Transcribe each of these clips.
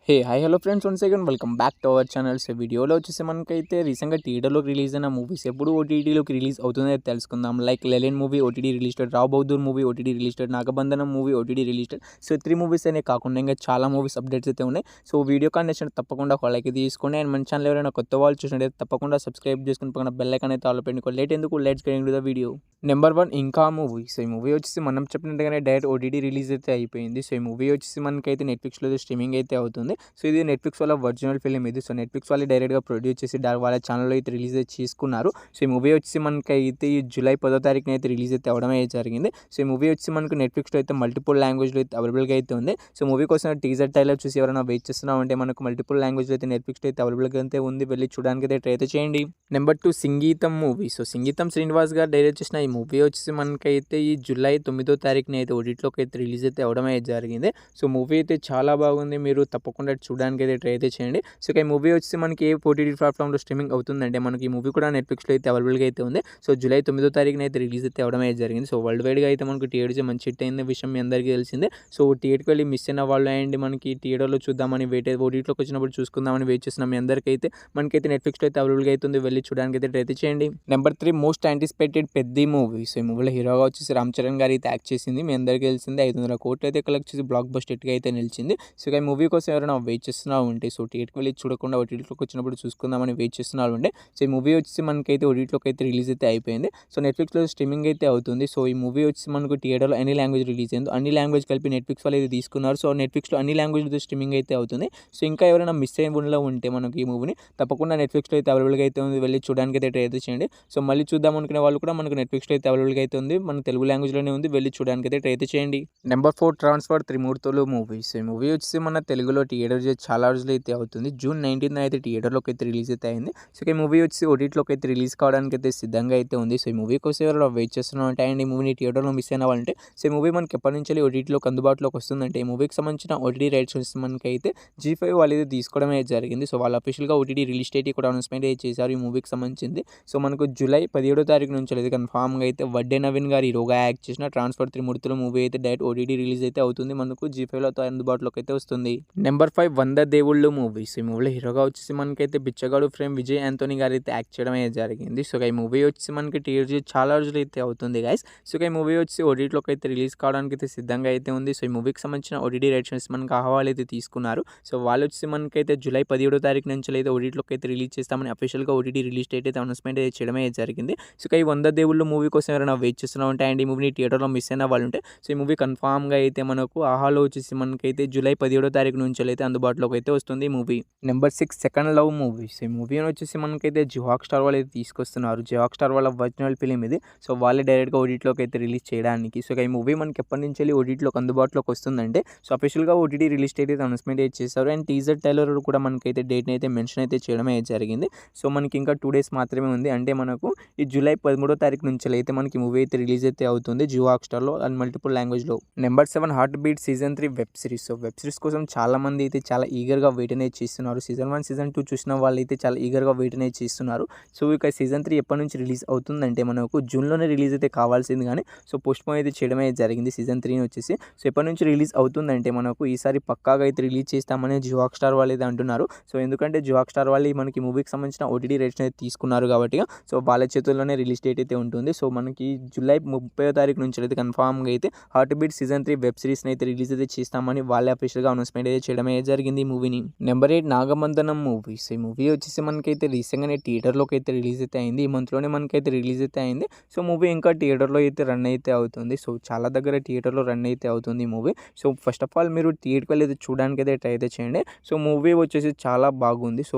Hi hello friends, once again welcome back to our channel. So వీడియోలో వచ్చేసి మనకైతే రీసెంట్గా థియేటర్లోకి రిలీజ్ అయిన మూవీస్ ఎప్పుడు ఓటీటీలోకి రిలీజ్ అవుతుందో తెలుసుకుందాం. లైక్ లెలిన్ movie OTT released, Rao Bahadur movie OTT released, Nagabandhanam movie OTT released. So 3 movies అనే కాకుండా ఇంకా చాలా మూవీస్ అప్డేట్స్ అయితే ఉన్నాయి. సో వీడియో కాండిషన్ తప్పకుండా ఒక లైక్ తీసుకోండి. అండ్ మన ఛానల్ ఎవరైనా కొత్త వాళ్ళు చూసినట్టయితే తప్పకుండా సబ్స్క్రైబ్ చేసుకుని పక్కన బెల్ ఐకాన్ అయితే ఆల్ పెట్టుకోండి. లేట్ ఎందుకు, let's get into the video. Number 1 ఇంకా మూవీ. సో ఈ మూవీ వచ్చేసి మనం చెప్పినట్టుగానే డైరెక్ట్ ఓటీటీ రిలీజ్ అయితే అయిపోయింది. సో ఈ మూవీ వచ్చేసి మనకైతే నెట్ఫ్లిక్స్లో స్ట్రీమింగ్ అయితే అవుతుంది. సో ఇది నెట్ఫ్లిక్స్ వాళ్ళ ఒరిజినల్ ఫిలిం ఇది. సో నెట్ఫ్లిక్స్ వాళ్ళు డైరెక్ట్గా ప్రొడ్యూస్ చేసి వాళ్ళ ఛానల్లో అయితే రిలీజ్ అయితే చేసుకున్నారు. సో ఈ మూవీ వచ్చి మనకైతే ఈ జూలై 10వ తారీఖున అయితే రిలీజ్ అయితే అవ్వడం అయితే జరిగింది. సో ఈ మూవీ వచ్చి మనకు నెట్ఫ్లిక్స్లో అయితే మల్టిపుల్ లాంగ్వేజ్లో అయితే అవైలబుల్గా అయితే ఉంది. సో మూవీ కోసం టీజర్ ట్రైలర్ చూసి ఎవరైనా వెయిట్ చేస్తున్నాం అంటే మనకు మల్టిపుల్ లాంగ్వేజ్లో అయితే నెట్ఫ్లిక్స్లో అయితే అవైలబుల్గా అయితే ఉంది. వెళ్ళి చూడడానికి అయితే ట్రై అయితే చేయండి. నెంబర్ 2 సంగీతం మూవీ. సో సంగీతం శ్రీనివాస్ గారు డైరెక్ట్ చేసిన ఈ మూవీ వచ్చేసి మనకైతే ఈ జూలై 9వ తారీఖున అయితే ఓటీటీలోకి అయితే రిలీజ్ అయితే అవ్వడం అయితే జరిగింది. సో మూవీ అయితే చాలా బాగుంది. మీరు తప్పకుండా చూడడానికి అయితే ట్రై అయితే చేయండి. సో ఈ మూవీ వచ్చి మనకి ఏ ఓటీటీ ప్లాట్ఫామ్లో స్ట్రీమింగ్ అవుతుందంటే మనకి ఈ మూవీ కూడా నెట్ఫ్లిక్స్లో అయితే అవైలబుల్గా అయితే ఉంది. సో జూలై 9వ తారీఖున అయితే రిలీజ్ అయితే అవ్వడం అయితే జరిగింది. సో వరల్డ్ వైడ్గా అయితే మనకు థియేటర్స్ మంచి హిట్ అయిన విషయం మీ అందరికీ తెలిసిందే. సో థియేటర్కి వెళ్ళి మిస్ అయిన వాళ్ళు అండ్ మనకి థియేటర్లో చూద్దామని ఓటీటీలోకి వచ్చినప్పుడు చూసుకుందామని వెయిట్ చేసిన మీ అందరికీ అయితే మనకైతే నెట్ఫ్లిక్స్లో అయితే అవైలబుల్గా అవుతుంది. వెళ్ళి చూడడానికి అయితే ట్రై అయితే చేయండి. నెంబర్ 3 మోస్ట్ యాంటిసిపేటెడ్ పెద్ద మూవీ. సో ఈ మూవీలో హీరోగా వచ్చేసి రామ్ చరణ్ గారు అయితే యాక్ట్ చేసింది. మీ అందరికీ తెలిసిందే 500 కోట్లు అయితే కలెక్ట్ చేసి బ్లాక్ బస్టర్గా అయితే నిలిచింది. సో ఈ మూవీ కోసం ఎవరైనా వెయిట్ చేస్తున్నా ఉంటే సో థియేటర్కి వెళ్ళి చూడకుండా ఓటీటీలోకి వచ్చినప్పుడు చూసుకుందామని వెయిట్ చేస్తున్నారు ఉంటే సో ఈ మూవీ వచ్చి మనకైతే ఓటీటీలోకి అయితే రిలీజ్ అయితే అయిపోయింది. సో నెట్ఫ్లిక్స్లో స్ట్రీమింగ్ అయితే అవుతుంది. సో ఈ మూవీ వచ్చి మనకు థియేటర్లో ఎన్ని లాంగ్వేజ్ రిలీజ్ అయిందో అన్ని లాంగ్వేజ్ కలిపి నెట్ఫ్లిక్స్ వాళ్ళు అయితే తీసుకున్నారు. సో నెట్ఫ్లిక్స్లో అన్ని లాంగ్వేజ్ స్ట్రీమింగ్ అయితే అవుతుంది. సో ఇంకా ఎవరైనా మిస్ అయిన ఉంటే మనకి ఈ మూవీని తప్పకుండా నెట్ఫ్లిక్స్లో అయితే అవైలబుల్గా అయితే ఉంది. వెళ్ళి చూడడానికి అయితే ట్రై అయితే చేయండి. సో మళ్ళీ చూద్దాం అనుకునే వాళ్ళు కూడా మనకు నెట్ఫ్లిక్స్లో అయితే అవైలబుల్గా అయితే ఉంది. మన తెలుగు లాంగ్వేజ్లోనే ఉంది. వెళ్ళి చూడడానికి అయితే ట్రై అయితే చేయండి. నెంబర్ 4 ట్రాన్స్ఫర్ త్రిమూర్తులు మూవీ. సో ఈ మూవీ వచ్చి మన తెలుగులో థియేటర్ చాలా రోజులు అయితే అవుతుంది. జూన్ 19 అయితే థియేటర్లోకి అయితే రిలీజ్ అయితే అయింది. సో ఈ మూవీ వచ్చి ఓటీటీలోకి అయితే రిలీజ్ కావడానికి అయితే సిద్ధంగా అయితే ఉంది. సో ఈ మూవీ కోసం ఎవరైనా వెయిట్ చేస్తున్నాం అంటే అండ్ ఈ మూవీని థియేటర్లో మిస్ అయిన వాళ్ళంటే సో ఈ మూవీ మనకి ఎప్పటి నుంచి ఓటీటీలోకి అందుబాటులోకి వస్తుందంటే ఈ మూవీకి సంబంధించిన ఓటీటీ రైట్స్ మనకైతే G5 వాళ్ళు అయితే తీసుకోవడం అయితే జరిగింది. సో వాళ్ళు అఫీషియల్గా ఓటీటీ రిలీజ్ డేట్ కూడా అనౌన్స్మెంట్ అయితే చేశారు ఈ మూవీకి సంబంధించింది. సో మనకు జూలై 17వ తారీఖు నుంచి అయితే కన్ఫామ్గా అయితే వడ్డే నవీన్ గారు హీరోగా యాక్ట్ చేసిన ట్రాన్స్ఫర్ త్రిమూర్తుల మూవీ అయితే డైరెక్ట్ ఓటీటీ రిలీజ్ అయితే అవుతుంది. మనకు G5లో అందుబాటులోకి అయితే వస్తుంది. నెంబర్ 5 వంద దేవుళ్ళు మూవీస్. ఈ మూవీలో హీరోగా వచ్చేసి మనకైతే బిచ్చగాడు ఫ్రేమ్ విజయ్ యాంథోనీ గారు అయితే యాక్ట్ చేయడం అయితే జరిగింది. సో ఈ మూవీ వచ్చి మనకి థియేటర్ చాలా రోజులు అయితే అవుతుంది గైస్. సో ఈ మూవీ వచ్చి ఓటీటీలోకి అయితే రిలీజ్ కావడానికి అయితే సిద్ధంగా అయితే ఉంది. సో ఈ మూవీకి సంబంధించిన ఓటీటీ రైట్స్ మనకి ఆహ్వాలు అయితే తీసుకున్నారు. సో వాళ్ళు వచ్చి మనకైతే జూలై 17వ తారీఖు నుంచి అయితే ఓటీటీలోకి అయితే రిలీజ్ చేస్తామని అఫీషియల్గా ఓటీటీ రిలీజ్ డేట్ అయితే అనౌన్స్మెంట్ అయితే చేయడమే జరిగింది. సో ఈ వంద దేవుళ్ళు మూవీ కోసం ఎవరైనా వెయిట్ చేస్తున్నా ఉంటే అండ్ ఈ మూవీని థియేటర్లో మిస్ అయిన వాళ్ళు ఉంటే సో ఈ మూవీ కన్ఫామ్గా అయితే మనకు ఆహాలో వచ్చేసి మనకైతే జూలై 17వ తారీఖు నుంచి అయితే అందుబాటులోకి అయితే వస్తుంది ఈ movie. Number 6 second love movies. ఈ మూవీ వచ్చేసి మనకైతే జిహాక్ స్టార్ వాళ్ళు అయితే తీసుకొస్తున్నారు. జిహాక్ స్టార్ వాళ్ళ ఒరిజినల్ ఫిలిం ఇది. సో వాళ్ళే డైరెక్ట్గా ఓటీటీలోకి అయితే రిలీజ్ చేయడానికి. సో ఈ మూవీ మనకి ఎప్పటి నుంచి వెళ్ళి ఓటీటీలోకి అందుబాటులోకి వస్తుందంటే సో అఫీషియల్గా ఓటీటీ రిలీజ్ డేట్ అయితే అనౌన్స్మెంట్ అయితే చేశారు. అండ్ టీజర్ ట్రైలర్ కూడా మనకైతే డేట్ని అయితే మెన్షన్ అయితే చేయడం అయితే జరిగింది. సో మనకి ఇంకా 2 డేస్ మాత్రమే ఉంది. అంటే మనకు ఈ జూలై 13వ తారీఖు నుంచి అయితే మనకి మూవీ అయితే రిలీజ్ అయితే అవుతుంది జియో స్టార్లో అండ్ మల్టిపుల్ లాంగ్వేజ్లో. Number 7 heart beat season 3 web series. So web series కోసం చాలా మంది అయితే చాలా ఈగర్గా వెయిట్ అనేది చేస్తున్నారు. సీజన్ 1 సీజన్ 2 చూసిన వాళ్ళు అయితే చాలా ఈగర్గా వెయిట్ అనేది చేస్తున్నారు. సో ఇక సీజన్ 3 ఎప్పటి నుంచి రిలీజ్ అవుతుందంటే మనకు జూన్లోనే రిలీజ్ అయితే కావాల్సింది కానీ సో పోస్ట్పోన్ అయితే చేయడం అయితే జరిగింది సీజన్ 3 వచ్చేసి. సో ఎప్పటి నుంచి రిలీజ్ అవుతుందంటే మనకు ఈసారి పక్కాగా అయితే రిలీజ్ చేస్తామని జియో స్టార్ వాళ్ళు అయితే అంటున్నారు. సో ఎందుకంటే జియో స్టార్ వాళ్ళు మనకి మూవీకి సంబంధించిన ఓటీటీ రైట్స్ అయితే తీసుకున్నారు కాబట్టి సో వాళ్ళ చేతుల్లోనే రిలీజ్ డేట్ అయితే ఉంటుంది. సో మనకి జూలై 30వ తారీఖు నుంచి అయితే కన్ఫామ్గా అయితే హార్ట్ బీట్ సీజన్ 3 వెబ్ సిరీస్ని అయితే రిలీజ్ అయితే చేస్తామని వాళ్ళే అఫీషియల్గా అనౌన్స్మెంట్ అయితే చేయడమే జరిగింది ఈ మూవీని. Number 8 Nagabandhanam movies. ఈ మూవీ వచ్చేసి మనకైతే రీసెంట్గానే థియేటర్లోకి అయితే రిలీజ్ అయితే అయింది. ఈ మంత్లోనే మనకైతే రిలీజ్ అయితే అయింది. సో మూవీ ఇంకా థియేటర్లో అయితే రన్ అయితే అవుతుంది. సో చాలా దగ్గర థియేటర్లో రన్ అయితే అవుతుంది ఈ movie. So first of all మీరు థియేటర్కి వెళ్ళి చూడడానికి అయితే ట్రై అయితే చేయండి. సో మూవీ వచ్చేసి చాలా బాగుంది. సో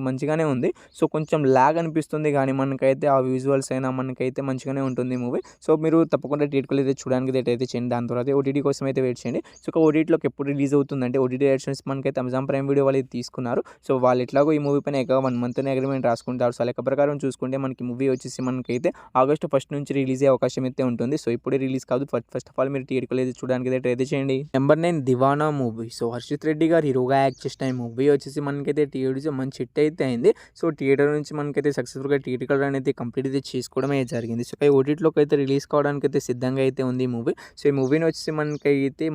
మంచిగానే ఉంది. సో కొంచెం ల్యాగ్ అనిపిస్తుంది కానీ మనకైతే ఆ విజువల్స్ అయినా మనకైతే మంచిగానే ఉంటుంది మూవీ. సో మీరు తప్పకుండా థియేటర్కి అయితే చూడడానికి అయితే చేయండి. దాని తర్వాత ఓటీటీ కోసం అయితే వెయిట్ చేయండి. సో ఒక ఓటీటీలోకి ఎప్పుడు రిలీజ్ అవుతుందంటే ఓటీటీ రైట్స్ మనకైతే అమెజాన్ ప్రైమ్ వీడియో వాళ్ళు తీసుకున్నారు. సో వాళ్ళు ఎట్లాగో ఈ మూవీ పైన 1 మంత్నే అగ్రిమెంట్ రాసుకుంటారు. సో లెక్క ప్రకారం చూసుకుంటే మనకి మూవీ వచ్చేసి మనకైతే ఆగస్టు 1 నుంచి రిలీజ్ అయ్యే అవకాశం అయితే ఉంటుంది. సో ఇప్పుడే రిలీజ్ కాదు. ఫస్ట్ ఆఫ్ ఆల్ మీరు థియేటర్కి అయితే చూడడానికి అయితే ట్రై చేయండి. Number 9 Deewana movie. So Harshith Reddy garu హీరోగా యాక్ట్ చేసిన ఈ మూవీ వచ్చేసి మనకైతే థియేటర్స్ మంచి హిట్ అయితే అయింది. సో థియేటర్ నుంచి మనకైతే సక్సెస్ఫుల్గా థియేటర్ రన్ అయితే కంప్లీట్ అయితే చేసుకోవడం అయితే జరిగింది. సో ఓటీటీలోకి అయితే రిలీజ్ కావడానికి అయితే సిద్ధంగా అయితే ఉంది ఈ మూవీ. సో ఈ మూవీని వచ్చేసి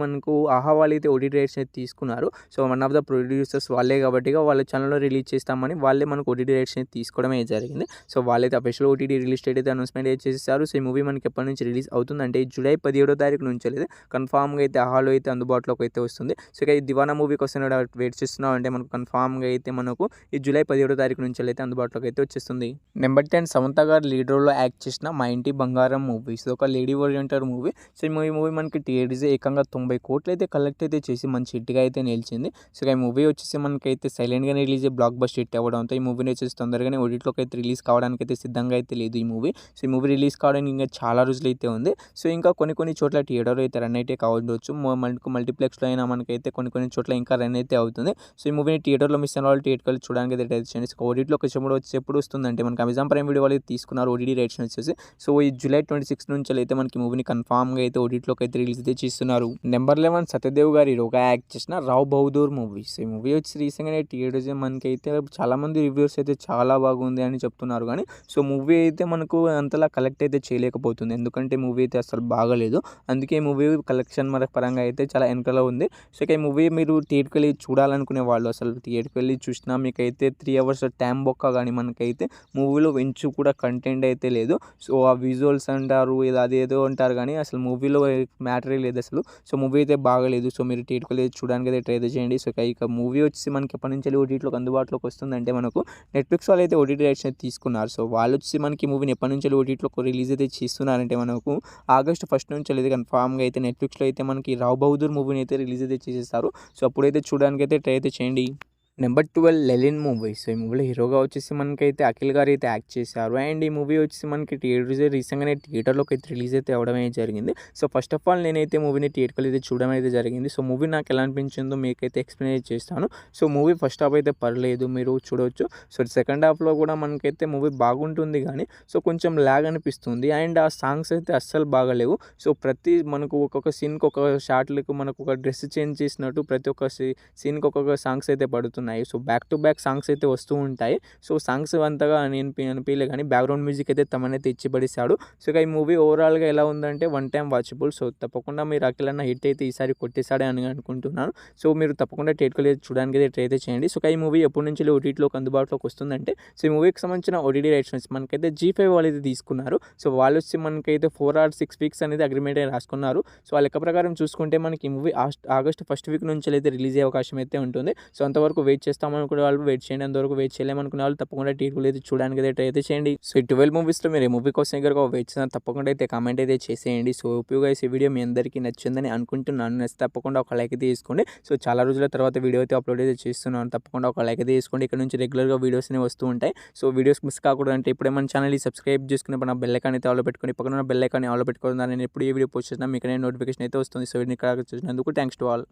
మనకు ఆహా వాళ్ళు అయితే ఓటీటీ రైట్స్ అయితే తీసుకున్నారు. So one of the producers వాళ్ళే కాబట్టి వాళ్ళ ఛానల్లో రిలీజ్ చేస్తామని వాళ్ళే మనకు ఓటీటీ రైట్స్ తీసుకోవడమే జరిగింది. సో వాళ్ళైతే అఫీషియల్ ఓటీటీ రిలీజ్ డేట్ అయితే అనౌన్స్మెంట్ చేసేసారు. సో ఈ మూవీ మనకి ఎప్పటి నుంచి రిలీజ్ అవుతుందంటే జూలై 17వ తారీఖు నుంచి అయితే కన్ఫామ్గా అయితే హాల్లో అయితే అందుబాటులోకి అయితే వస్తుంది. సో ఇక ఈ దివానా మూవీ కోసం వెయిట్ చేస్తున్నాం అంటే మనకు కన్ఫామ్గా అయితే మనకు ఈ జూలై 17వ తారీఖు నుంచి అయితే అందుబాటులోకి అయితే వచ్చేస్తుంది. నెంబర్ 10 సమంత గారు లీడ్ రోల్లో యాక్ట్ చేసిన మా ఇంటి బంగారం మూవీ. సో ఒక లేడీ ఓరియంటెడ్ మూవీ. సో ఈ మూవీ మనకి థియేటర్స్ ఏకంగా 90 కోట్లు అయితే కలెక్ట్ అయితే చేసి మంచి హిట్గా అయితే నిలిచింది. సో ఈ మూవీ వచ్చేసి మనకైతే సైలెంట్గానే రిలీజ్ బ్లాక్ బస్టర్ హిట్ అవ్వడంతో ఈ మూవీని వచ్చేసి తొందరగానే ఓటీటీలోకి అయితే రిలీజ్ కావడానికి అయితే సిద్ధంగా అయితే లేదు ఈ మూవీ. సో ఈ మూవీ రిలీజ్ కావడానికి ఇంకా చాలా రోజులు అయితే ఉంది. సో ఇంకా కొన్ని చోట్ల థియేటర్లో అయితే రన్ అయితే కావచ్చు, మల్టీప్లెక్స్లో అయినా మనకైతే కొన్ని చోట్ల ఇంకా రన్ అయితే అవుతుంది. సో ఈ మూవీని థియేటర్లో మిస్ అయిన వాళ్ళు థియేటర్కి చూడడానికి అయితే ట్రై చేయండి. సో ఓటీటీలోకి ఎప్పుడు వస్తుందంటే మనకి అమెజాన్ ప్రైమ్ వీడియో వాళ్ళు తీసుకున్నారు ఓటీటీ రైట్స్ వచ్చేసి. సో ఈ జూలై 26 నుంచి అయితే మనకి మూవీని కన్ఫామ్గా అయితే ఓటీటీలోకి అయితే రిలీజ్ అయితే చేస్తున్నారు. నెంబర్ 11 సత్యదేవ్ గారు హీరోగా యాక్ట్ చేసిన రావ్ బహదూర్ మూవీ. సో ఈ మూవీ వచ్చి రీసెంట్గా థియేటర్స్ మనకైతే చాలామంది రివ్యూస్ అయితే చాలా బాగుంది అని చెప్తున్నారు. కానీ సో మూవీ అయితే మనకు అంతలా కలెక్ట్ అయితే చేయలేకపోతుంది, ఎందుకంటే మూవీ అయితే అసలు బాగలేదు. అందుకే మూవీ కలెక్షన్ పరంగా అయితే చాలా వెనకలో ఉంది. సో ఇక ఈ మూవీ మీరు థియేటర్కి వెళ్ళి చూడాలనుకునే వాళ్ళు అసలు థియేటర్కి వెళ్ళి చూసినా మీకైతే 3 అవర్స్ టైం బొక్క, కానీ మనకైతే మూవీలో వెంచు కూడా కంటెంట్ అయితే లేదు. సో ఆ విజువల్స్ అంటారు అదేదో అంటారు, కానీ అసలు మూవీలో మ్యాటరే లేదు అసలు. సో మూవీ అయితే బాగలేదు. సో మీరు థియేటర్కి వెళ్ళి చూడడానికి అయితే ట్రై చేయండి. సో ఇక మూవీ వచ్చి మనకి ఎప్పటి నుంచి ఓటీటీలోకి అందుబాటులోకి వస్తుందంటే మనకు నెట్ఫ్లిక్స్ వాళ్ళు అయితే ఓటీటీ రైట్స్ అయితే తీసుకున్నారు. సో వాళ్ళు వచ్చి మనకి మూవీని ఎప్పటి నుంచి ఓటీటీలో రిలీజ్ అయితే చేస్తున్నారంటే మనకు ఆగస్ట్ 1 నుంచి అయితే కన్ఫామ్గా అయితే నెట్ఫ్లిక్స్లో అయితే మనకి రావ్ బహదూర్ మూవీని అయితే రిలీజ్ అయితే చేసేస్తారు. సో అప్పుడైతే చూడడానికి అయితే ట్రై అయితే చేయండి. Number 12 లెలిన్ movie. సో ఈ మూవీలో హీరోగా వచ్చేసి మనకైతే అఖిల్ గారు అయితే యాక్ట్ చేశారు. అండ్ ఈ మూవీ వచ్చేసి మనకి రీసెంట్గానే థియేటర్లోకి అయితే రిలీజ్ అయితే అవ్వడమే జరిగింది. సో ఫస్ట్ ఆఫ్ ఆల్ నేనైతే మూవీని థియేటర్లో అయితే చూడడం అయితే జరిగింది. సో మూవీ నాకు ఎలా అనిపించిందో మీకైతే ఎక్స్ప్లెయిన్ చేస్తాను. సో మూవీ ఫస్ట్ హాఫ్ అయితే పర్లేదు, మీరు చూడవచ్చు. సో సెకండ్ హాఫ్లో కూడా మనకైతే మూవీ బాగుంటుంది, కానీ సో కొంచెం ల్యాగ్ అనిపిస్తుంది. అండ్ ఆ సాంగ్స్ అయితే అస్సలు బాగలేవు. సో ప్రతి మనకు ఒక్కొక్క సీన్కి ఒక్కొక్క షాట్లకు మనకు ఒక డ్రెస్ చేంజ్ చేసినట్టు ప్రతి ఒక్క సీన్కి ఒక్కొక్క సాంగ్స్ అయితే పడుతున్నాయి. So back to back songs అయితే వస్తూ ఉంటాయి. సో సాంగ్స్ అంతగా అనిపించలే, కానీ బ్యాక్గ్రౌండ్ మ్యూజిక్ అయితే తమనైతే ఇచ్చి పడిస్తాడు. సో ఈ మూవీ ఓవరాల్గా ఎలా ఉందంటే వన్ టైం వాచబుల్. సో తప్పకుండా మీరు అఖిల్ అన్న హిట్ అయితే ఈసారి కొట్టేశాడే అని అనుకుంటున్నాను. సో మీరు తప్పకుండా థియేటర్కి చూడడానికి అయితే ట్రై అయితే చేయండి. సో ఈ మూవీ ఎప్పటి నుంచి ఓటీటీలోకి అందుబాటులోకి వస్తుందంటే సో ఈ మూవీకి సంబంధించిన ఓటీటీ రైట్స్ మనకైతే G5 వాళ్ళు అయితే తీసుకున్నారు. సో వాళ్ళు వచ్చి మనకైతే 4 or 6 వీక్స్ అనేది అగ్రిమెంట్ అయితే రాసుకున్నారు. సో ఆ లెక్క ప్రకారం చూసుకుంటే మనకి ఈ మూవీ ఆగస్ట్ 1 వీక్ నుంచి అయితే రిలీజ్ అయ్యే అవకాశం అయితే ఉంటుంది. సో అంతవరకు వెయిట్ చేస్తామనుకునే వాళ్ళు వెయిట్ చేయండి, అంతవరకు వెయిట్ చేయలేమనుకునే వాళ్ళు తప్పకుండా థియేటర్లో అయితే చూడడానికి అయితే ట్రై అయితే చేయండి. సో ఈ 12 మూవీస్లో మీరు ఈ మూవీ కోసం దగ్గర వెయిట్ చేసిన తప్పకుండా అయితే కామెంట్ అయితే చేసేయండి. సో ఉపయోగ ఈ వీడియో మీ అందరికీ నచ్చిందని అనుకుంటున్నాను. నచ్చితే తప్పకుండా ఒక లైక్ అయితే తీసుకోండి. సో చాలా రోజుల తర్వాత వీడియో అయితే అప్లోడ్ అయితే చేస్తున్నాను, తప్పకుండా ఒక లైక్ అయితే తీసుకోండి. ఇక్కడ నుంచి రెగ్యులర్గా వీడియోస్ అనేవి వస్తూ ఉంటాయి. సో వీడియోస్ మిస్ కాకూడదు అంటే ఇప్పుడే మన ఛానల్ని సబ్స్క్రైబ్ చేసుకుని నా బెల్ ఐకాన్ అయితే ఆలో పెట్టుకుని పక్కన బెల్ ఐకాన్ ఆలో పెట్టుకుని నేను ఎప్పుడు ఏ వీడియో పోస్ట్ చేసినా మీకు నేను నోటిఫికేషన్ అయితే వస్తుంది. సో వీడిని ఇక్కడ చూసినందుకు థ్యాంక్స్ టు ఆల్.